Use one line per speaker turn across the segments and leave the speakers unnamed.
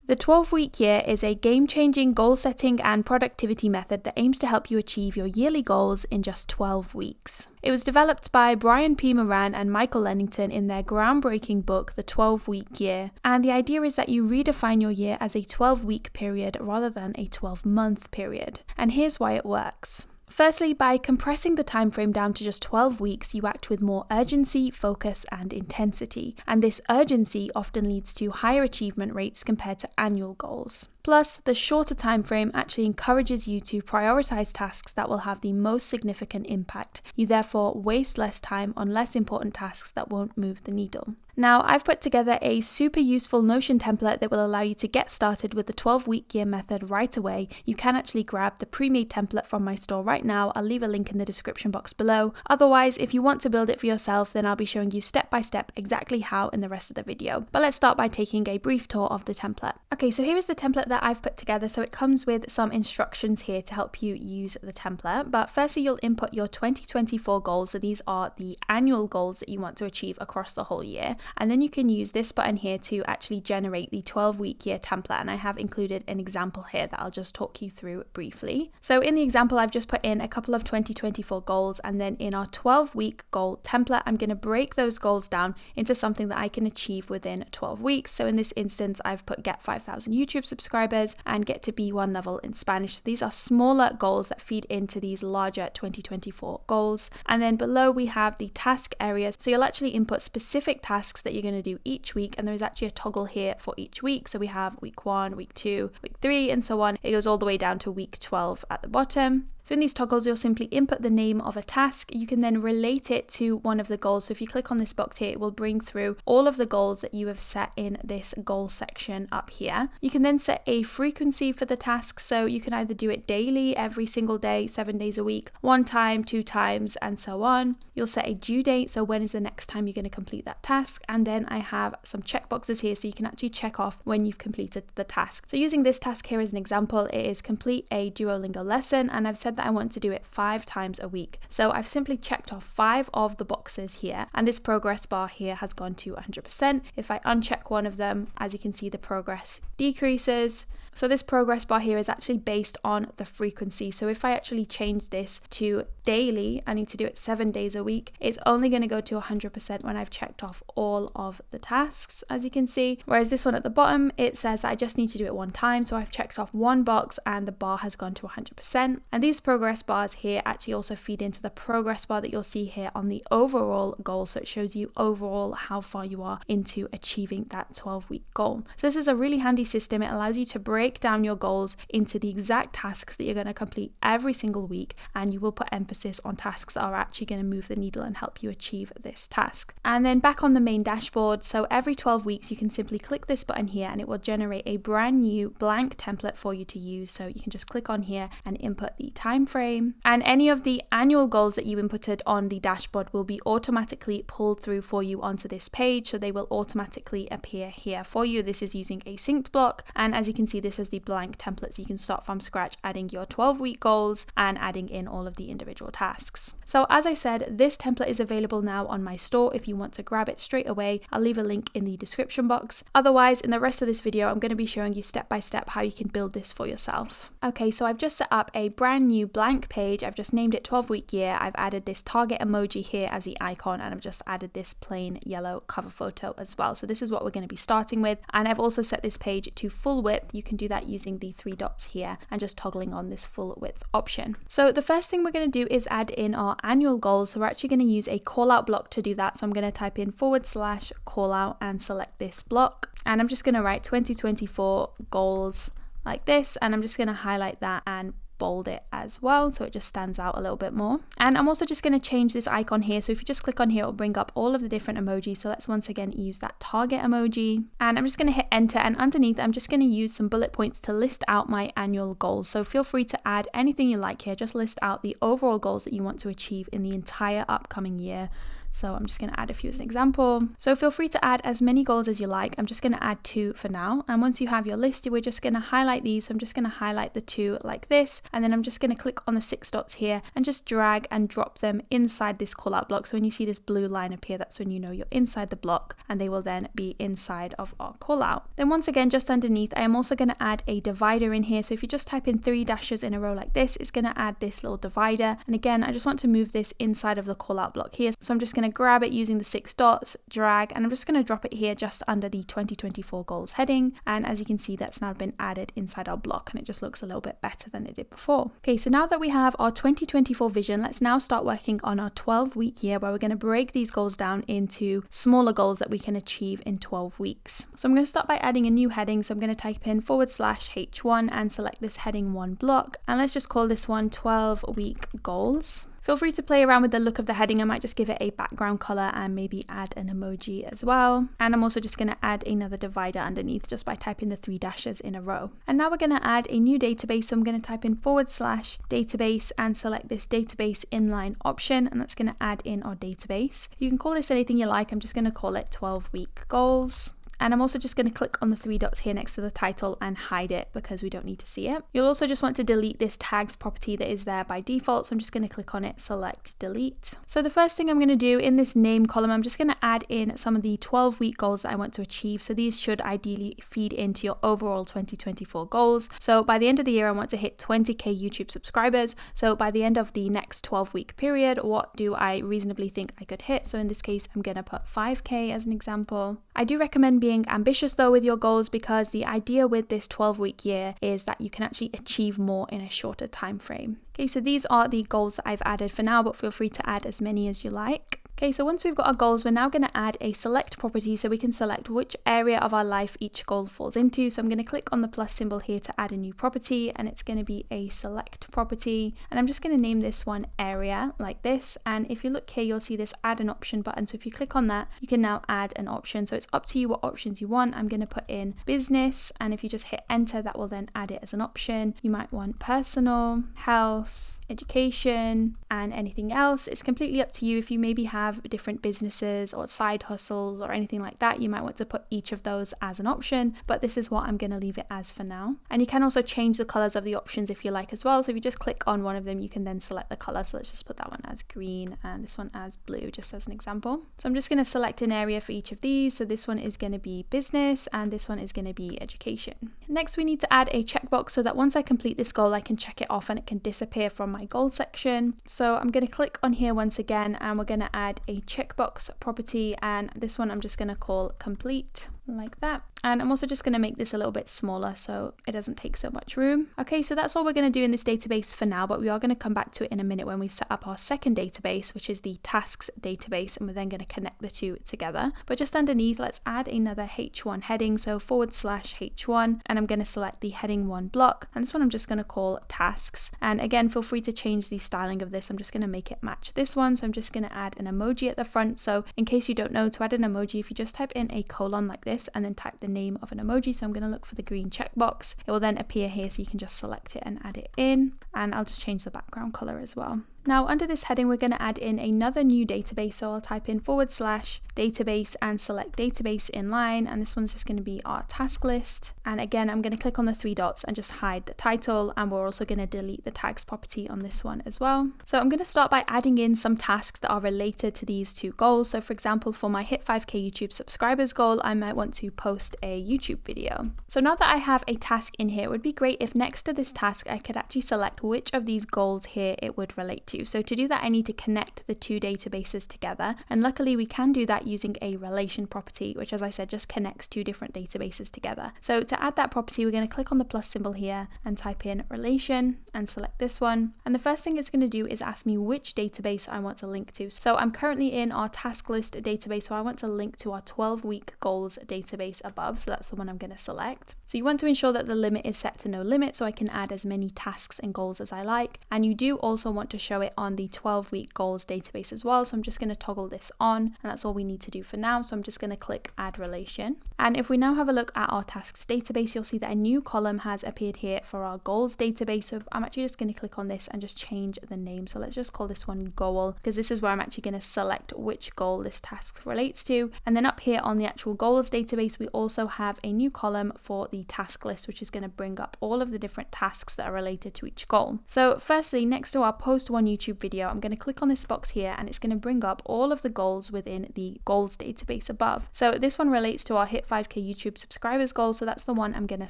The 12-week year is a game-changing goal setting and productivity method that aims to help you achieve your yearly goals in just 12 weeks. It was developed by Brian P. Moran and Michael Lennington in their groundbreaking book, The 12-Week Year, and the idea is that you redefine your year as a 12-week period rather than a 12-month period. And here's why it works. Firstly, by compressing the time frame down to just 12 weeks, you act with more urgency, focus, and intensity. And this urgency often leads to higher achievement rates compared to annual goals. Plus, the shorter time frame actually encourages you to prioritize tasks that will have the most significant impact. You therefore waste less time on less important tasks that won't move the needle. Now, I've put together a super useful Notion template that will allow you to get started with the 12-week year method right away. You can actually grab the pre-made template from my store right now. I'll leave a link in the description box below. Otherwise, if you want to build it for yourself, then I'll be showing you step by step exactly how in the rest of the video. But let's start by taking a brief tour of the template. Okay, so here is the template that I've put together. So it comes with some instructions here to help you use the template. But firstly, you'll input your 2024 goals. So these are the annual goals that you want to achieve across the whole year. And then you can use this button here to actually generate the 12-week year template. And I have included an example here that I'll just talk you through briefly. So in the example, I've just put in a couple of 2024 goals. And then in our 12-week goal template, I'm going to break those goals down into something that I can achieve within 12 weeks. So in this instance, I've put get 5,000 YouTube subscribers and get to B1 level in Spanish. So these are smaller goals that feed into these larger 2024 goals. And then below we have the task areas. So you'll actually input specific tasks that you're going to do each week, and there is actually a toggle here for each week. So we have week 1, week 2, week 3, and so on. It goes all the way down to week 12 at the bottom. So in these toggles, you'll simply input the name of a task. You can then relate it to one of the goals. So if you click on this box here, it will bring through all of the goals that you have set in this goal section up here. You can then set a frequency for the task. So you can either do it daily, every single day, 7 days a week, 1 time, 2 times, and so on. You'll set a due date. So when is the next time you're going to complete that task? And then I have some checkboxes here so you can actually check off when you've completed the task. So using this task here as an example, it is complete a Duolingo lesson, and I've said that I want to do it 5 times a week. So I've simply checked off 5 of the boxes here, and this progress bar here has gone to 100%. If I uncheck one of them, as you can see, the progress decreases. So this progress bar here is actually based on the frequency. So if I actually change this to daily, I need to do it 7 days a week, it's only going to go to 100% when I've checked off all of the tasks, as you can see. Whereas this one at the bottom, it says that I just need to do it 1 time. So I've checked off 1 box and the bar has gone to 100%. And these progress bars here actually also feed into the progress bar that you'll see here on the overall goal. So it shows you overall how far you are into achieving that 12-week goal. So this is a really handy system. It allows you to break down your goals into the exact tasks that you're going to complete every single week, and you will put emphasis on tasks that are actually going to move the needle and help you achieve this task. And then back on the main dashboard, so every 12 weeks you can simply click this button here and it will generate a brand new blank template for you to use. So you can just click on here and input the time frame, and any of the annual goals that you inputted on the dashboard will be automatically pulled through for you onto this page. So they will automatically appear here for you. This is using a synced block, and as you can see, this is the blank template, so you can start from scratch adding your 12-week goals and adding in all of the individual tasks. So as I said, this template is available now on my store if you want to grab it straight away. I'll leave a link in the description box. Otherwise, in the rest of this video, I'm going to be showing you step by step how you can build this for yourself. Okay, so I've just set up a brand new blank page. I've just named it 12-week year. I've added this target emoji here as the icon, and I've just added this plain yellow cover photo as well. So this is what we're going to be starting with. And I've also set this page to full width. You can do that using the 3 dots here and just toggling on this full width option. So the first thing we're going to do is add in our annual goals. So we're actually going to use a call out block to do that. So I'm going to type in /call out and select this block. And I'm just going to write 2024 goals like this. And I'm just going to highlight that and bold it as well so it just stands out a little bit more. And I'm also just going to change this icon here. So if you just click on here, it'll bring up all of the different emojis. So let's once again use that target emoji, and I'm just going to hit enter, and underneath I'm just going to use some bullet points to list out my annual goals. So feel free to add anything you like here. Just list out the overall goals that you want to achieve in the entire upcoming year. So I'm just going to add a few as an example. So feel free to add as many goals as you like. I'm just going to add 2 for now. And once you have your list, we're just going to highlight these. So I'm just going to highlight the 2 like this. And then I'm just going to click on the 6 dots here and just drag and drop them inside this callout block. So when you see this blue line appear, that's when you know you're inside the block, and they will then be inside of our callout. Then once again, just underneath, I am also going to add a divider in here. So if you just type in 3 dashes in a row like this, it's going to add this little divider. And again, I just want to move this inside of the callout block here. So I'm just going to grab it using the 6 dots, drag, and I'm just going to drop it here just under the 2024 goals heading. And as you can see, that's now been added inside our block, and it just looks a little bit better than it did before. Okay, so now that we have our 2024 vision, let's now start working on our 12-week year, where we're going to break these goals down into smaller goals that we can achieve in 12 weeks. So I'm going to start by adding a new heading. So I'm going to type in /H1 and select this heading 1 block. And let's just call this one 12-week goals. Feel free to play around with the look of the heading. I might just give it a background color and maybe add an emoji as well. And I'm also just going to add another divider underneath just by typing the 3 dashes in a row. And now we're going to add a new database. So I'm going to type in /database and select this database inline option. And that's going to add in our database. You can call this anything you like. I'm just going to call it 12-week goals. And I'm also just going to click on the 3 dots here next to the title and hide it because we don't need to see it. You'll also just want to delete this tags property that is there by default. So I'm just going to click on it, select delete. So the first thing I'm going to do in this name column, I'm just going to add in some of the 12-week goals that I want to achieve. So these should ideally feed into your overall 2024 goals. So by the end of the year, I want to hit 20k YouTube subscribers. So by the end of the next 12-week period, what do I reasonably think I could hit? So in this case, I'm going to put 5k as an example. I do recommend being ambitious though with your goals, because the idea with this 12-week year is that you can actually achieve more in a shorter time frame. Okay, so these are the goals that I've added for now, but feel free to add as many as you like. Okay, so once we've got our goals, we're now going to add a select property so we can select which area of our life each goal falls into. So I'm going to click on the plus symbol here to add a new property, and it's going to be a select property. And I'm just going to name this one area like this. And if you look here, you'll see this add an option button. So if you click on that, you can now add an option. So it's up to you what options you want. I'm going to put in business, and if you just hit enter, that will then add it as an option. You might want personal, health, education, and anything else. It's completely up to you. If you maybe have different businesses or side hustles or anything like that, you might want to put each of those as an option, but this is what I'm going to leave it as for now. And you can also change the colors of the options if you like as well. So if you just click on one of them, you can then select the color. So let's just put that one as green and this one as blue, just as an example. So I'm just going to select an area for each of these. So this one is going to be business and this one is going to be education. Next, we need to add a checkbox so that once I complete this goal, I can check it off and it can disappear from my goal section. So I'm going to click on here once again, and we're going to add a checkbox property, and this one I'm just going to call complete, like that. And I'm also just going to make this a little bit smaller so it doesn't take so much room. Okay, so that's all we're going to do in this database for now, but we are going to come back to it in a minute when we've set up our second database, which is the tasks database, and we're then going to connect the two together. But just underneath, let's add another H1 heading, so /H1, and I'm going to select the heading 1 block, and this one I'm just going to call tasks. And again, feel free to change the styling of this. I'm just going to make it match this one, so I'm just going to add an emoji at the front. So in case you don't know, to add an emoji, if you just type in a colon like this and then type the name of an emoji, so I'm going to look for the green checkbox, it will then appear here, so you can just select it and add it in, and I'll just change the background color as well. Now under this heading, we're going to add in another new database, so I'll type in /database and select database inline, and this one's just going to be our task list. And again, I'm going to click on the 3 dots and just hide the title, and we're also going to delete the tags property on this one as well. So I'm going to start by adding in some tasks that are related to these two goals. So for example, for my hit 5k YouTube subscribers goal, I might want to post a YouTube video. So now that I have a task in here, it would be great if next to this task, I could actually select which of these goals here it would relate to. So to do that, I need to connect the two databases together. And luckily we can do that using a relation property, which, as I said, just connects two different databases together. So to add that property, we're going to click on the plus symbol here and type in relation and select this one. And the first thing it's going to do is ask me which database I want to link to. So I'm currently in our task list database, so I want to link to our 12-week goals database above. So that's the one I'm going to select. So you want to ensure that the limit is set to no limit, so I can add as many tasks and goals as I like. And you do also want to show it it on the 12-week goals database as well. So I'm just going to toggle this on, and that's all we need to do for now. So I'm just going to click add relation. And if we now have a look at our tasks database, you'll see that a new column has appeared here for our goals database. So I'm actually just going to click on this and just change the name. So let's just call this one goal, because this is where I'm actually going to select which goal this task relates to. And then up here on the actual goals database, we also have a new column for the task list, which is going to bring up all of the different tasks that are related to each goal. So firstly, next to our post one YouTube video, I'm going to click on this box here, and it's going to bring up all of the goals within the goals database above. So this one relates to our hit 5k YouTube subscribers goal, so that's the one I'm going to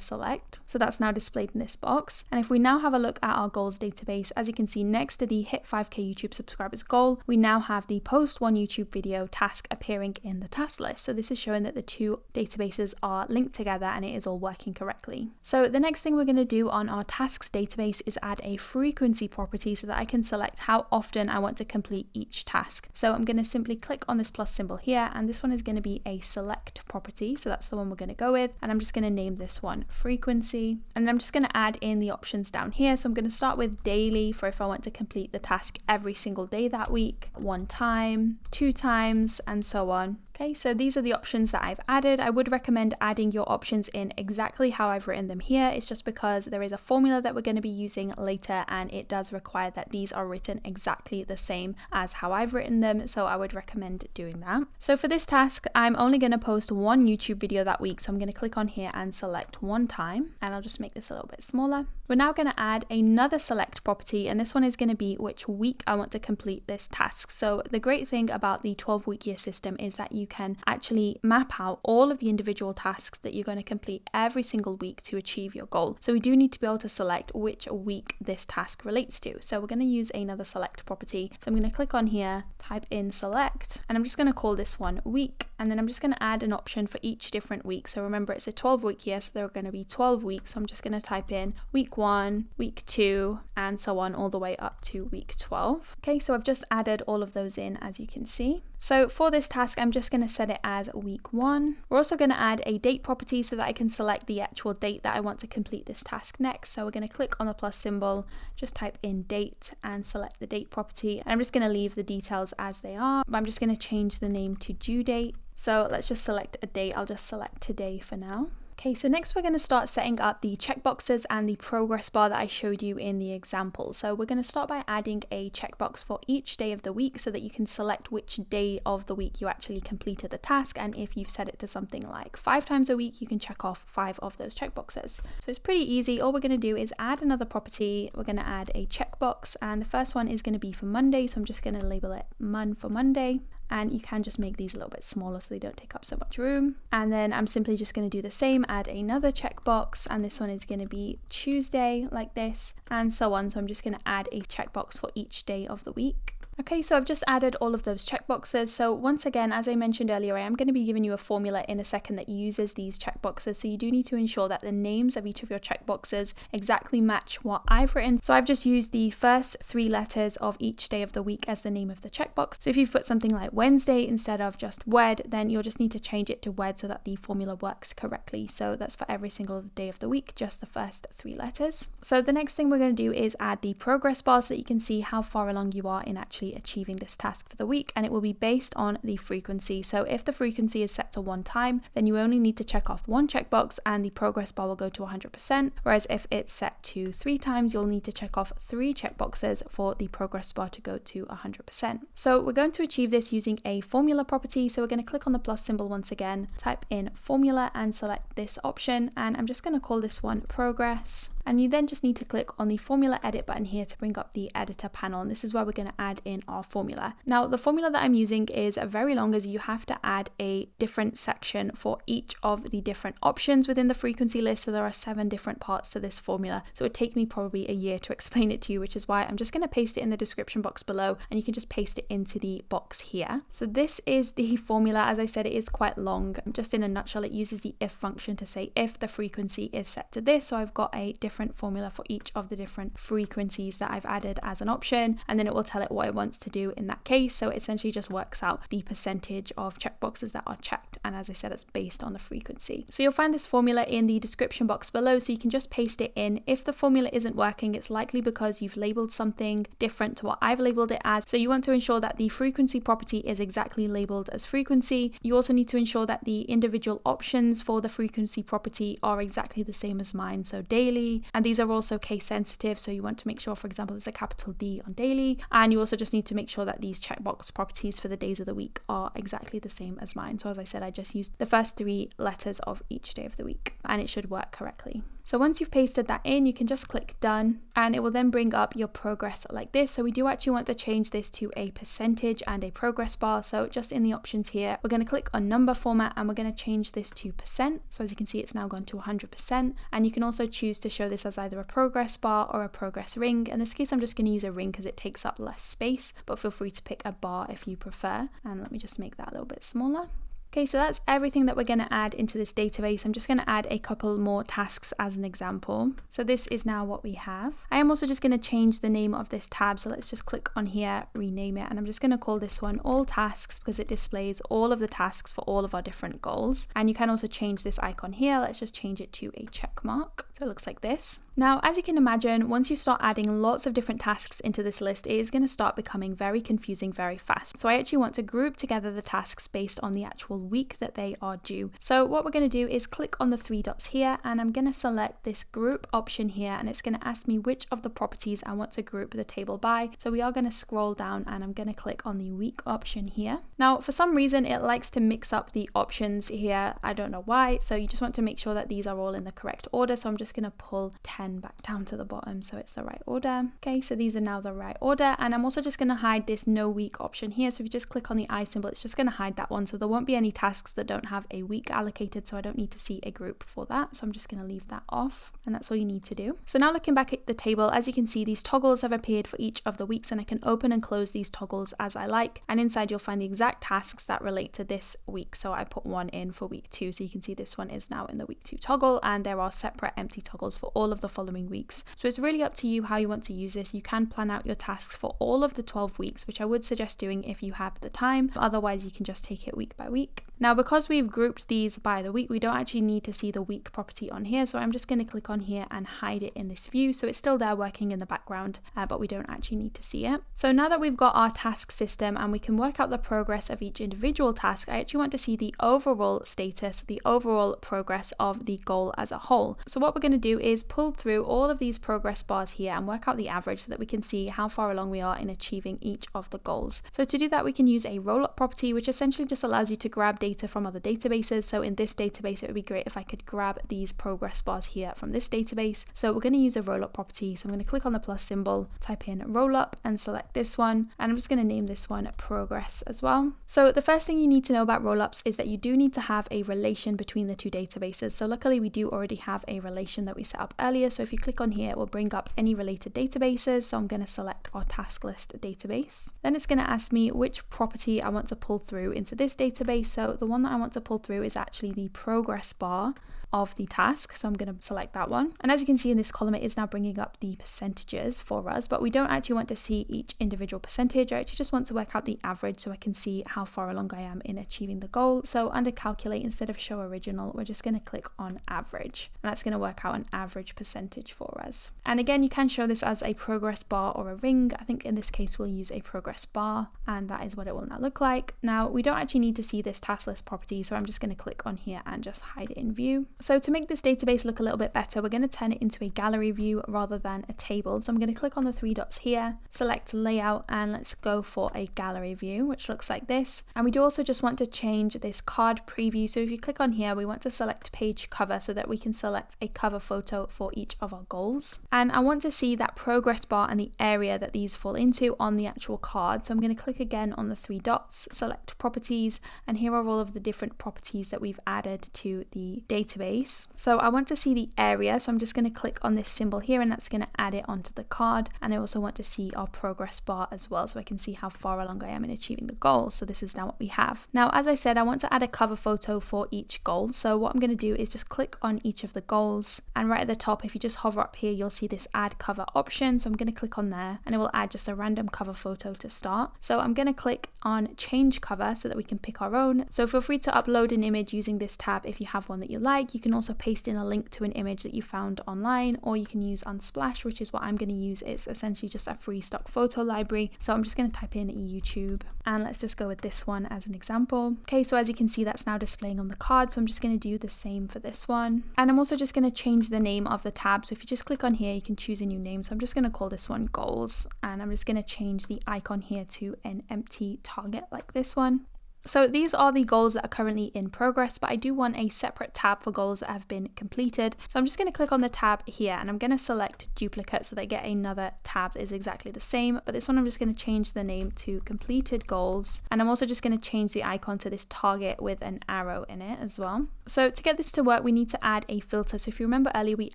select. So that's now displayed in this box. And if we now have a look at our goals database, as you can see, next to the hit 5k YouTube subscribers goal, we now have the post one YouTube video task appearing in the task list. So this is showing that the two databases are linked together and it is all working correctly. So the next thing we're going to do on our tasks database is add a frequency property so that I can select how often I want to complete each task. So I'm going to simply click on this plus symbol here, and this one is going to be a select property. So that's the one we're going to go with, and I'm just going to name this one frequency, and then I'm just going to add in the options down here. So I'm going to start with daily for if I want to complete the task every single day that week, 1 time, 2 times, and so on. Okay, so these are the options that I've added. I would recommend adding your options in exactly how I've written them here. It's just because there is a formula that we're going to be using later, and it does require that these are written exactly the same as how I've written them. So I would recommend doing that. So for this task, I'm only going to post one YouTube video that week. So I'm going to click on here and select 1 time, and I'll just make this a little bit smaller. We're now going to add another select property, and this one is going to be which week I want to complete this task. So the great thing about the 12-week year system is that you can actually map out all of the individual tasks that you're going to complete every single week to achieve your goal. So we do need to be able to select which week this task relates to. So we're going to use another select property. So I'm going to click on here, type in select, and I'm just going to call this one week. And then I'm just going to add an option for each different week. So remember, it's a 12-week year, so there are going to be 12 weeks. So I'm just going to type in week 1, week 2, and so on all the way up to week 12. Okay, so I've just added all of those in, as you can see. So for this task, I'm just going to set it as week 1. We're also going to add a date property so that I can select the actual date that I want to complete this task next. So we're going to click on the plus symbol, just type in date and select the date property. And I'm just going to leave the details as they are, but I'm just going to change the name to due date. So let's just select a date. I'll just select today for now. Okay, so next we're going to start setting up the checkboxes and the progress bar that I showed you in the example. So we're going to start by adding a checkbox for each day of the week so that you can select which day of the week you actually completed the task. And if you've set it to something like 5 times a week, you can check off 5 of those checkboxes. So it's pretty easy. All we're going to do is add another property. We're going to add a checkbox, and the first one is going to be for Monday. So I'm just going to label it Mon for Monday. And you can just make these a little bit smaller so they don't take up so much room. And then I'm simply just going to do the same, add another checkbox, and this one is going to be Tuesday, like this, and so on. So I'm just going to add a checkbox for each day of the week. Okay, so I've just added all of those checkboxes. So once again, as I mentioned earlier, I am going to be giving you a formula in a second that uses these checkboxes. So you do need to ensure that the names of each of your checkboxes exactly match what I've written. So I've just used the first 3 letters of each day of the week as the name of the checkbox. So if you've put something like Wednesday instead of just Wed, then you'll just need to change it to Wed so that the formula works correctly. So that's for every single day of the week, just the first 3 letters. So the next thing we're going to do is add the progress bar so that you can see how far along you are in actually achieving this task for the week, and it will be based on the frequency. So if the frequency is set to 1 time, then you only need to check off 1 checkbox and the progress bar will go to 100%, whereas if it's set to 3 times, you'll need to check off 3 checkboxes for the progress bar to go to 100%. So we're going to achieve this using a formula property. So we're going to click on the plus symbol once again, type in formula and select this option, and I'm just going to call this one progress. And you then just need to click on the formula edit button here to bring up the editor panel, and this is where we're going to add in our formula. Now the formula that I'm using is very long, as you have to add a different section for each of the different options within the frequency list. So there are 7 different parts to this formula, so it would take me probably a year to explain it to you, which is why I'm just going to paste it in the description box below, and you can just paste it into the box here. So this is the formula. As I said, it is quite long. Just in a nutshell, it uses the if function to say if the frequency is set to this. So I've got a different formula for each of the different frequencies that I've added as an option, and then it will tell it what it wants to do in that case. So it essentially just works out the percentage of checkboxes that are checked. And as I said, it's based on the frequency. So you'll find this formula in the description box below, so you can just paste it in. If the formula isn't working, it's likely because you've labeled something different to what I've labeled it as. So you want to ensure that the frequency property is exactly labeled as frequency. You also need to ensure that the individual options for the frequency property are exactly the same as mine, so daily. And these are also case sensitive, so you want to make sure, for example, there's a capital D on daily. And you also just need to make sure that these checkbox properties for the days of the week are exactly the same as mine. So as I said, I just used the first 3 letters of each day of the week, and it should work correctly. So once you've pasted that in, you can just click done, and it will then bring up your progress like this. So we do actually want to change this to a percentage and a progress bar. So just in the options here, we're going to click on number format, and we're going to change this to %. So as you can see, it's now gone to 100%. And you can also choose to show this as either a progress bar or a progress ring. In this case, I'm just going to use a ring because it takes up less space, but feel free to pick a bar if you prefer. And let me just make that a little bit smaller. Okay, so that's everything that we're going to add into this database. I'm just going to add a couple more tasks as an example. So this is now what we have. I am also just going to change the name of this tab. So let's just click on here, rename it. And I'm just going to call this one all tasks because it displays all of the tasks for all of our different goals. And you can also change this icon here. Let's just change it to a check mark. So it looks like this. Now, as you can imagine, once you start adding lots of different tasks into this list, it is going to start becoming very confusing very fast. So I actually want to group together the tasks based on the actual week that they are due. So what we're going to do is click on the 3 dots here, and I'm going to select this group option here, and it's going to ask me which of the properties I want to group the table by. So we are going to scroll down, and I'm going to click on the week option here. Now, for some reason, it likes to mix up the options here. I don't know why. So you just want to make sure that these are all in the correct order. So I'm just going to pull 10 back down to the bottom so it's the right order. Okay, so these are now the right order, and I'm also just going to hide this no week option here. So if you just click on the eye symbol, it's just going to hide that one, so there won't be any tasks that don't have a week allocated, so I don't need to see a group for that. So I'm just going to leave that off, and that's all you need to do. So now looking back at the table, as you can see, these toggles have appeared for each of the weeks, and I can open and close these toggles as I like, and inside you'll find the exact tasks that relate to this week. So I put one in for week 2, so you can see this one is now in the week 2 toggle, and there are separate empty toggles for all of the following weeks. So it's really up to you how you want to use this. You can plan out your tasks for all of the 12 weeks, which I would suggest doing if you have the time. Otherwise, you can just take it week by week. Now, because we've grouped these by the week, we don't actually need to see the week property on here. So I'm just going to click on here and hide it in this view. So it's still there working in the background, but we don't actually need to see it. So now that we've got our task system and we can work out the progress of each individual task, I actually want to see the overall status, the overall progress of the goal as a whole. So what we're going to do is pull through all of these progress bars here and work out the average so that we can see how far along we are in achieving each of the goals. So to do that, we can use a roll-up property, which essentially just allows you to grab data from other databases. So in this database, it would be great if I could grab these progress bars here from this database. So we're going to use a roll-up property. So I'm going to click on the plus symbol, type in roll-up and select this one. And I'm just going to name this one progress as well. So the first thing you need to know about roll-ups is that you do need to have a relation between the two databases. So luckily we do already have a relation that we set up earlier. So if you click on here, it will bring up any related databases. So I'm going to select our task list database. Then it's going to ask me which property I want to pull through into this database. So the one that I want to pull through is actually the progress bar of the task. So I'm going to select that one. And as you can see in this column, it is now bringing up the percentages for us, but we don't actually want to see each individual percentage. I actually just want to work out the average so I can see how far along I am in achieving the goal. So under calculate, instead of show original, we're just going to click on average, and that's going to work out an average percentage for us. And again, you can show this as a progress bar or a ring. I think in this case, we'll use a progress bar, and that is what it will now look like. Now, we don't actually need to see this task list property, so I'm just going to click on here and just hide it in view. So to make this database look a little bit better, we're going to turn it into a gallery view rather than a table. So I'm going to click on the 3 dots here, select layout, and let's go for a gallery view, which looks like this. And we do also just want to change this card preview. So if you click on here, we want to select page cover so that we can select a cover photo for each of our goals. And I want to see that progress bar and the area that these fall into on the actual card. So I'm going to click again on the 3 dots, select properties, and here are all of the different properties that we've added to the database. So I want to see the area, so I'm just going to click on this symbol here, and that's going to add it onto the card. And I also want to see our progress bar as well, so I can see how far along I am in achieving the goal. So this is now what we have. Now, as I said, I want to add a cover photo for each goal. So what I'm going to do is just click on each of the goals, and right at the top, if you just hover up here, you'll see this add cover option. So I'm going to click on there, and it will add just a random cover photo to start. So I'm going to click on change cover so that we can pick our own. So feel free to upload an image using this tab if you have one that you like. You can also paste in a link to an image that you found online, or you can use Unsplash, which is what I'm going to use. It's essentially just a free stock photo library. So I'm just going to type in YouTube, and let's just go with this one as an example. Okay, so as you can see, that's now displaying on the card. So I'm just going to do the same for this one. And I'm also just going to change the name of the tab. So if you just click on here, you can choose a new name. So I'm just going to call this one goals, and I'm just going to change the icon here to an empty target like this one. So these are the goals that are currently in progress, but I do want a separate tab for goals that have been completed. So I'm just going to click on the tab here, and I'm going to select duplicate so that I get another tab that is exactly the same. But this one I'm just going to change the name to completed goals. And I'm also just going to change the icon to this target with an arrow in it as well. So to get this to work, we need to add a filter. So if you remember earlier, we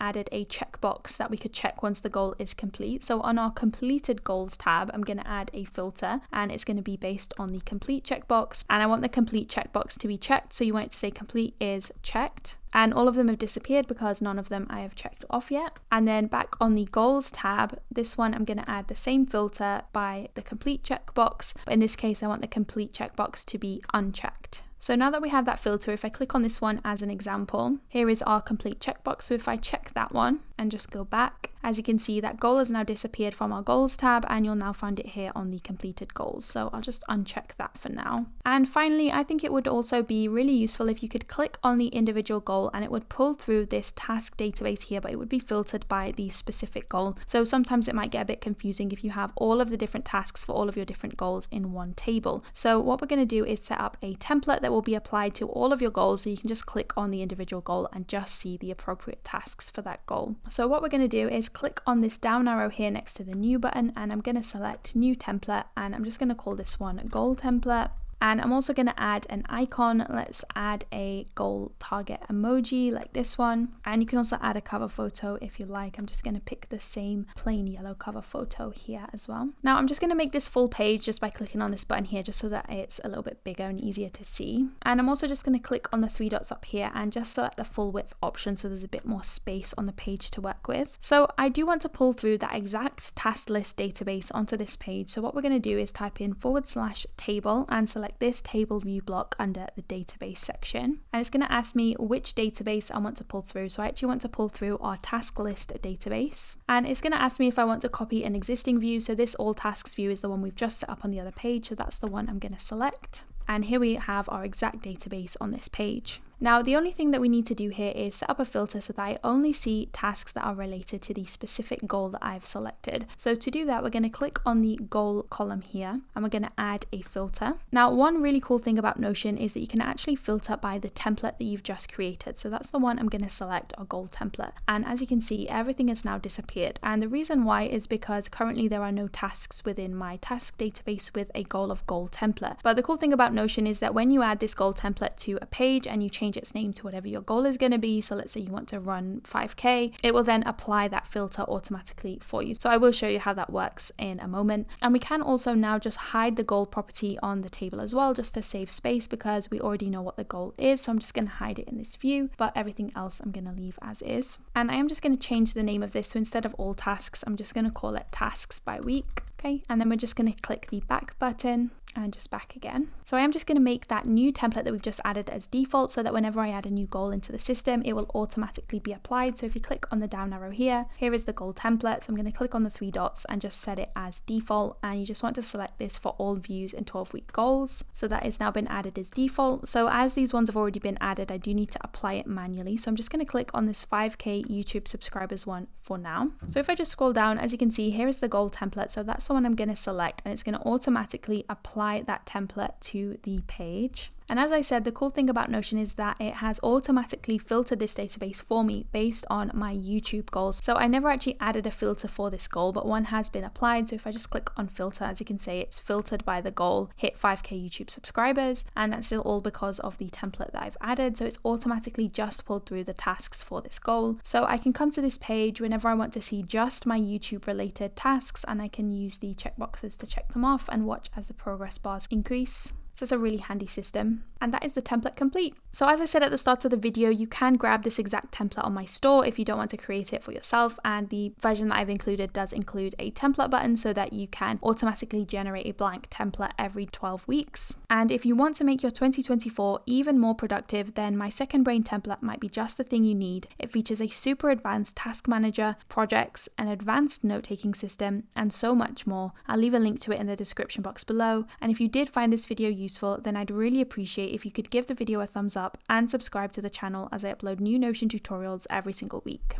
added a checkbox that we could check once the goal is complete. So on our completed goals tab, I'm going to add a filter, and it's going to be based on the complete checkbox. And I want the complete checkbox to be checked. So you want it to say complete is checked. And all of them have disappeared because none of them I have checked off yet. And then back on the goals tab, this one I'm going to add the same filter by the complete checkbox. But in this case, I want the complete checkbox to be unchecked. So now that we have that filter, if I click on this one as an example, here is our complete checkbox. So if I check that one and just go back, as you can see, that goal has now disappeared from our goals tab, and you'll now find it here on the completed goals. So I'll just uncheck that for now. And finally, I think it would also be really useful if you could click on the individual goal, and it would pull through this task database here, but it would be filtered by the specific goal. So sometimes it might get a bit confusing if you have all of the different tasks for all of your different goals in one table. So what we're going to do is set up a template that will be applied to all of your goals, so you can just click on the individual goal and just see the appropriate tasks for that goal. So what we're going to do is click on this down arrow here next to the new button, and I'm going to select new template, and I'm just going to call this one goal template. And I'm also going to add an icon. Let's add a goal target emoji like this one. And you can also add a cover photo if you like. I'm just going to pick the same plain yellow cover photo here as well. Now I'm just going to make this full page just by clicking on this button here, just so that it's a little bit bigger and easier to see. And I'm also just going to click on the three dots up here and just select the full width option, so there's a bit more space on the page to work with. So I do want to pull through that exact task list database onto this page. So what we're going to do is type in /table and select this table view block under the database section, and it's going to ask me which database I want to pull through. So I actually want to pull through our task list database, and it's going to ask me if I want to copy an existing view. So this all tasks view is the one we've just set up on the other page, so that's the one I'm going to select. And here we have our exact database on this page. Now, the only thing that we need to do here is set up a filter so that I only see tasks that are related to the specific goal that I've selected. So to do that, we're going to click on the goal column here, and we're going to add a filter. Now, one really cool thing about Notion is that you can actually filter by the template that you've just created. So that's the one I'm going to select, our goal template. And as you can see, everything has now disappeared. And the reason why is because currently there are no tasks within my task database with a goal template. But the cool thing about Notion is that when you add this goal template to a page and you change its name to whatever your goal is going to be, so let's say you want to run 5k, it will then apply that filter automatically for you. So I will show you how that works in a moment. And we can also now just hide the goal property on the table as well, just to save space, because we already know what the goal is. So I'm just going to hide it in this view, but everything else I'm going to leave as is. And I am just going to change the name of this. So instead of all tasks, I'm just going to call it tasks by week. Okay, and then we're just going to click the back button and just back again. So I am just going to make that new template that we've just added as default, so that whenever I add a new goal into the system, it will automatically be applied. So if you click on the down arrow here is the goal template. So I'm going to click on the three dots and just set it as default. And you just want to select this for all views in 12-week goals. So that has now been added as default. So as these ones have already been added, I do need to apply it manually. So I'm just going to click on this 5k YouTube subscribers one for now. So if I just scroll down, as you can see, here is the goal template. So that's the one I'm going to select, and it's going to automatically apply that template to the page. And as I said, the cool thing about Notion is that it has automatically filtered this database for me based on my YouTube goals. So I never actually added a filter for this goal, but one has been applied. So if I just click on filter, as you can see, it's filtered by the goal, hit 5k YouTube subscribers, and that's still all because of the template that I've added. So it's automatically just pulled through the tasks for this goal. So I can come to this page whenever I want to see just my YouTube related tasks, and I can use the checkboxes to check them off and watch as the progress bars increase. So it's a really handy system. And that is the template complete. So as I said at the start of the video, you can grab this exact template on my store if you don't want to create it for yourself. And the version that I've included does include a template button so that you can automatically generate a blank template every 12 weeks. And if you want to make your 2024 even more productive, then my Second Brain template might be just the thing you need. It features a super advanced task manager, projects, an advanced note-taking system, and so much more. I'll leave a link to it in the description box below. And if you did find this video useful, then I'd really appreciate if you could give the video a thumbs up and subscribe to the channel as I upload new Notion tutorials every single week.